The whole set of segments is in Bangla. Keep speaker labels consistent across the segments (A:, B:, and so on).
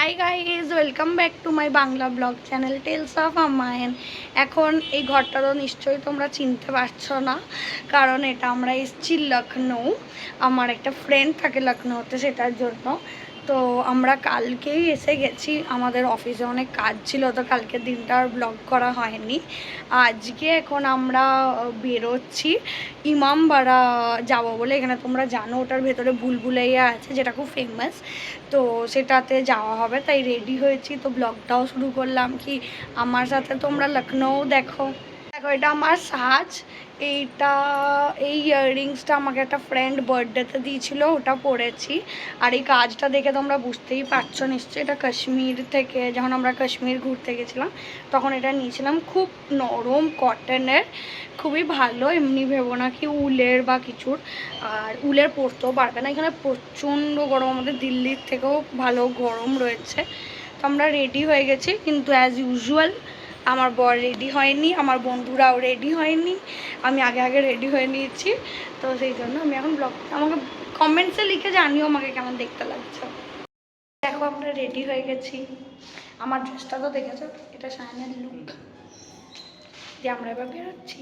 A: High guys, welcome back to my Bangla blog channel tells of Amayan. এখন এই ঘরটা তো নিশ্চয়ই তোমরা চিনতে পারছো না, কারণ এটা আমরা এসেছি লখনৌ। আমার একটা ফ্রেন্ড থাকে লখনৌতে, সেটার জন্য। তো আমরা কালকেই এসে গেছি, আমাদের অফিসে অনেক কাজ ছিল, তো কালকের দিনটা আর ব্লগ করা হয়নি। আজকে এখন আমরা বেরোচ্ছি ইমামবাড়া যাব বলে। এখানে তোমরা জানো ওটার ভেতরে ভুলভুলাইয়া আছে, যেটা খুব ফেমাস। তো সেটাতে যাওয়া হবে, তাই রেডি হয়েছি। তো ব্লগটাও শুরু করলাম কি আমার সাথে তোমরা লখনৌ দেখো। দেখো, এটা আমার সাজ। এই ইয়াররিংসটা আমাকে একটা ফ্রেন্ড বার্থডেতে দিয়েছিল, ওটা পরেছি। আর এই কাজটা দেখে তোমরা বুঝতেই পারছো নিশ্চয়ই, এটা কাশ্মীর থেকে, যখন আমরা কাশ্মীর ঘুরতে গেছিলাম তখন এটা নিয়েছিলাম। খুব নরম কটনের, খুবই ভালো। এমনি ভেবো না কি উলের বা কিছুর। আর উলের পরতেও পারবে না, এখানে প্রচণ্ড গরম, আমাদের দিল্লির থেকেও ভালো গরম রয়েছে। তো আমরা রেডি হয়ে গেছি, কিন্তু অ্যাজ ইউজুয়াল আমার বর রেডি হয়নি, আমার বন্ধুরাও রেডি হয়নি। আমি আগে আগে রেডি হয়ে নিয়েছি। তো সেই জন্য আমি এখন ব্লগ, আমাকে কমেন্টসে লিখে জানিও আমাকে কেমন দেখতে লাগছে। দেখো, আমরা রেডি হয়ে গেছি। আমার ড্রেসটা তো দেখেছো, এটা শাইনের লুক দিয়ে আমরা এবার বেরোচ্ছি।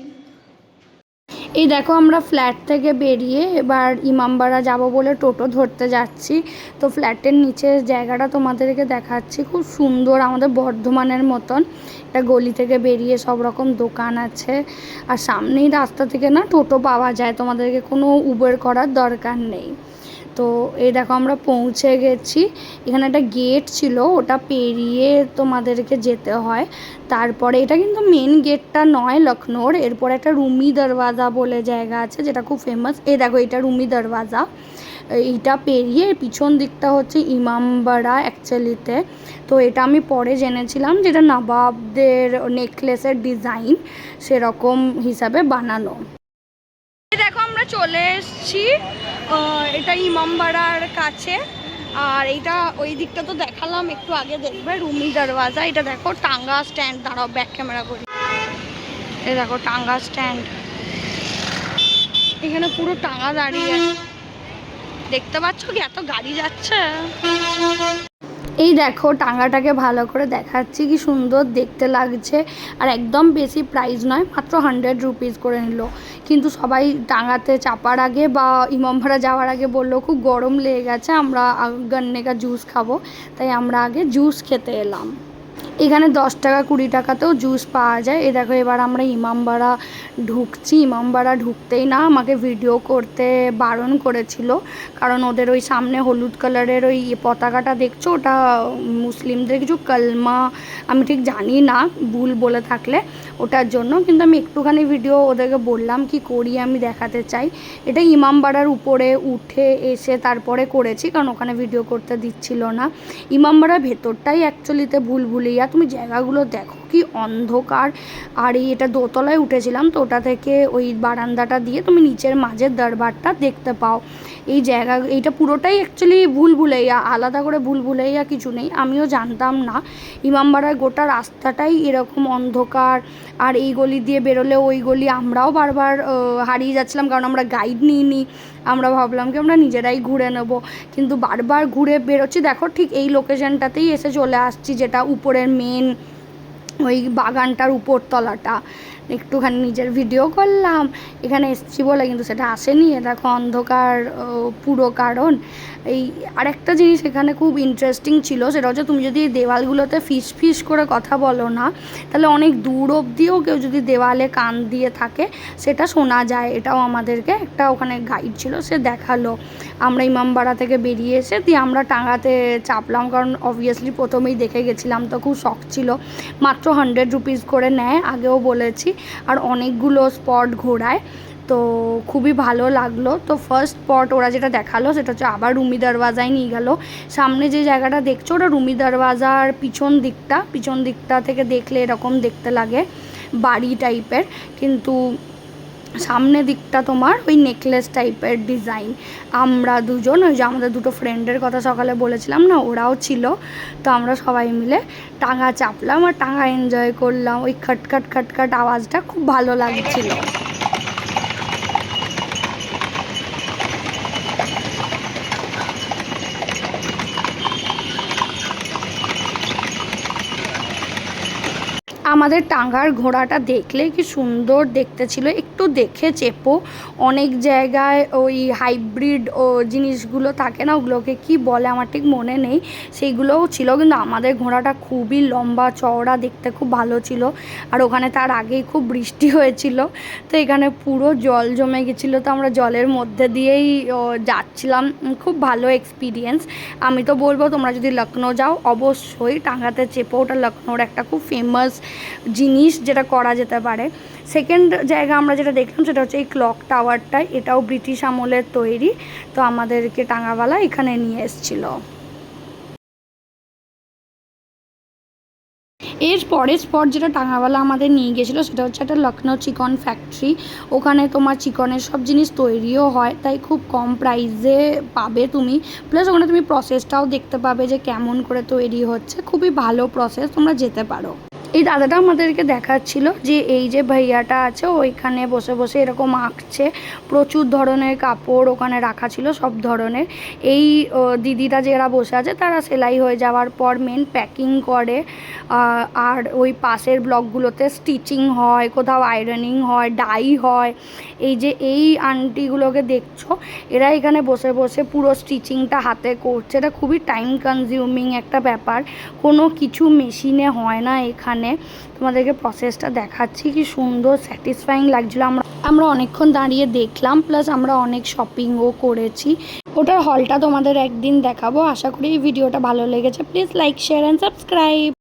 A: এই দেখো, আমরা ফ্ল্যাট থেকে বেরিয়ে এবার ইমামবাড়া যাব বলে টোটো ধরতে যাচ্ছি। তো ফ্ল্যাটের নিচের জায়গাটা তোমাদেরকে দেখাচ্ছি, খুব সুন্দর, আমাদের বর্ধমানের মতন। একটা গলি থেকে বেরিয়ে সব রকম দোকান আছে, আর সামনেই রাস্তা থেকে না টোটো পাওয়া যায়, তোমাদেরকে কোনো উবের করার দরকার নেই। তো এই দেখো, আমরা পৌঁছে গেছি। এখানে একটা গেট ছিল, ওটা পেরিয়ে তোমাদেরকে যেতে হয়। তারপরে এটা কিন্তু মেন গেটটা নয় লখনৌর, এরপর একটা রুমি দরওয়াজা বলে জায়গা আছে, যেটা খুব ফেমাস। এই দেখো, এটা রুমি দরওয়াজা। এইটা পেরিয়ে পিছন দিকটা হচ্ছে ইমামবাড়া অ্যাকচুয়ালিতে। তো এটা আমি পরে জেনেছিলাম যেটা নবাবদের নেকলেসের ডিজাইন সেরকম হিসাবে বানানো। দেখো, আমরা চলে এসেছি, এটা ইমামবাড়ার কাছে। আর এইটা ওই দিকটা তো দেখালাম একটু আগে, দেখবে রুমি দরওয়াজা। এটা দেখো টাঙ্গা স্ট্যান্ড, দাঁড়াও ব্যাক ক্যামেরা করি। এই দেখো টাঙ্গা স্ট্যান্ড, এখানে পুরো টাঙ্গা দাঁড়িয়ে দেখতে পাচ্ছ কি এত গাড়ি যাচ্ছে। এই দেখো, টাঙ্গাটাকে ভালো করে দেখাচ্ছি, কি সুন্দর দেখতে লাগছে। আর একদম বেশি প্রাইস নয়, মাত্র 100 রুপিস করে নিল। কিন্তু সবাই টাঙ্গাতে চাপার আগে বা ইমামবাড়া যাওয়ার আগে বললো খুব গরম লেগে গেছে, আমরা গন্নে কা জুস খাবো, তাই আমরা আগে জুস খেতে এলাম। এখানে 10 টাকা 20 টাকাতেও জুস পাওয়া যায়। এ দেখো, এবার আমরা ইমামবাড়া ঢুকছি। ইমামবাড়া ঢুকতেই না আমাকে ভিডিও করতে বারণ করেছিল, কারণ ওদের ওই সামনে হলুদ কালারের ওই পতাকাটা দেখছো, ওটা মুসলিমদের কিছু কালমা, আমি ঠিক জানি না, ভুল বলে থাকলে ওটার জন্য। কিন্তু আমি একটুখানি ভিডিও ওদেরকে বললাম কি করি, আমি দেখাতে চাই। এটা ইমামবাড়ার উপরে উঠে এসে তারপরে করেছি, কারণ ওখানে ভিডিও করতে দিচ্ছিল না। ইমামবাড়ার ভেতরটাই অ্যাকচুয়ালিতে ভুলভুলাইয়া, তুমি জায়গাগুলো দেখো কি অন্ধকার। আর এটা দোতলায় উঠেছিলাম, তো ওটা থেকে ওই বারান্দাটা দিয়ে তুমি নিচের মাঝের দরবারটা দেখতে পাও। এই জায়গা, এইটা পুরোটাই অ্যাকচুয়ালি ভুলভুলাইয়া, আলাদা করে ভুলভুলাইয়া কিছু নেই, আমিও জানতাম না। ইমামবাড়ার গোটা রাস্তাটাই এরকম অন্ধকার, আর এই গলি দিয়ে বেরোলে ওই গলি। আমরাও বারবার হারিয়ে যাচ্ছিলাম, কারণ আমরা গাইড নিইনি। আমরা ভাবলাম কি আমরা নিজেরাই ঘুরে নেব, কিন্তু বারবার ঘুরে বেরোচ্ছি। দেখো, ঠিক এই লোকেশনটাতেই এসে চলে আসছি, যেটা উপরের মেন ওই বাগানটার উপর তলাটা। একটুখানি নিজের ভিডিও করলাম এখানে এসেছি বলে, কিন্তু সেটা আসেনি। দেখো অন্ধকার পুরো। কারণ এই আরেকটা জিনিস এখানে খুব ইন্টারেস্টিং ছিল, সেটা হচ্ছে তুমি যদি দেওয়ালগুলোতে ফিস ফিস করে কথা বলো না, তাহলে অনেক দূর অবধিও কেউ যদি দেওয়ালে কান দিয়ে থাকে সেটা শোনা যায়। এটাও আমাদেরকে একটা ওখানে গাইড ছিল, সে দেখালো। আমরা ইমামবাড়া থেকে বেরিয়ে এসে দিয়ে আমরা টাঙ্গাতে চাপলাম, কারণ অবভিয়াসলি প্রথমেই দেখে গেছিলাম, তো খুব শখ ছিল। মাত্র 100 রুপিস করে নেয়, আগেও বলেছি। আর অনেকগুলো স্পট ঘোরায়, তো খুবই ভালো লাগলো। তো ফার্স্ট স্পট ওরা যেটা দেখালো সেটা হচ্ছে আবার রুমি দরওয়াজায় নিয়ে গেল। সামনে যে জায়গাটা দেখছো ওটা রুমি দরওয়াজার পিছন দিকটা থেকে দেখলে এরকম দেখতে লাগে বাড়ি টাইপের, কিন্তু সামনে দিকটা তোমার ওই নেকলেস টাইপের ডিজাইন। আমরা দুজন, ওই যে আমাদের দুটো ফ্রেন্ডের কথা সকালে বলেছিলাম না, ওরাও ছিল। তো আমরা সবাই মিলে টাঙ্গা চাপলাম আর টাঙ্গা এনজয় করলাম। ওই খটখট খটখট আওয়াজটা খুব ভালো লাগছিল। আমাদের টাঙ্গার ঘোড়াটা দেখলে কি সুন্দর দেখতে ছিল, একটু দেখে চেপো। অনেক জায়গায় ওই হাইব্রিড জিনিসগুলো থাকে না, ওগুলোকে কি বলে আমার ঠিক মনে নেই, সেইগুলোও ছিল। কিন্তু আমাদের ঘোড়াটা খুবই লম্বা চওড়া, দেখতে খুব ভালো ছিল। আর ওখানে তার আগেই খুব বৃষ্টি হয়েছিল, তো এখানে পুরো জল জমে গেছিলো, তো আমরা জলের মধ্যে দিয়েই যাচ্ছিলাম। খুব ভালো এক্সপিরিয়েন্স। আমি তো বলবো তোমরা যদি লখনউ যাও অবশ্যই টাঙ্গাতে চেপো, ওটা লখনউর একটা খুব ফেমাস জিনিস যেটা করা যেতে পারে। সেকেন্ড জায়গা আমরা যেটা দেখলাম সেটা হচ্ছে এই ক্লক টাওয়ারটা, এটাও ব্রিটিশ আমলের তৈরি। তো আমাদেরকে টাঙ্গাওয়ালা এখানে নিয়ে এসেছিলো। এর পরের স্পট যেটা টাঙ্গাওয়ালা আমাদের নিয়ে গেছিলো সেটা হচ্ছে একটা লখনউ চিকন ফ্যাক্টরি। ওখানে তোমার চিকনের সব জিনিস তৈরিও হয়, তাই খুব কম প্রাইসে পাবে তুমি। প্লাস ওখানে তুমি প্রসেসটাও দেখতে পাবে যে কেমন করে তৈরি হচ্ছে, খুবই ভালো প্রসেস, তোমরা যেতে পারো। এই দাদাটা আমাদেরকে দেখাচ্ছিল যে এই যে ভাইয়াটা আছে ওইখানে বসে বসে এরকম আঁকছে। প্রচুর ধরনের কাপড় ওখানে রাখা ছিল, সব ধরনের। এই দিদিটা যারা বসে আছে তারা সেলাই হয়ে যাওয়ার পর মেন প্যাকিং করে, আর ওই পাশের ব্লকগুলোতে স্টিচিং হয়, কোথাও আয়রনিং হয়, ডাই হয়। এই যে এই আন্টিগুলোকে দেখছো, এরা এখানে বসে বসে পুরো স্টিচিংটা হাতে করছে। এটা খুবই টাইম কনজিউমিং একটা ব্যাপার, কোনো কিছু মেশিনে হয় না এখানে। তোমাদেরকে প্রসেসটা দেখাচ্ছি, কি সুন্দর স্যাটিসফাইং লাগছিলো। আমরা অনেকক্ষণ দাঁড়িয়ে দেখলাম, প্লাস আমরা অনেক শপিংও করেছি। ওটার হলটা তোমাদের একদিন দেখাবো। আশা করি এই ভিডিওটা ভালো লেগেছে। Please like, share and subscribe.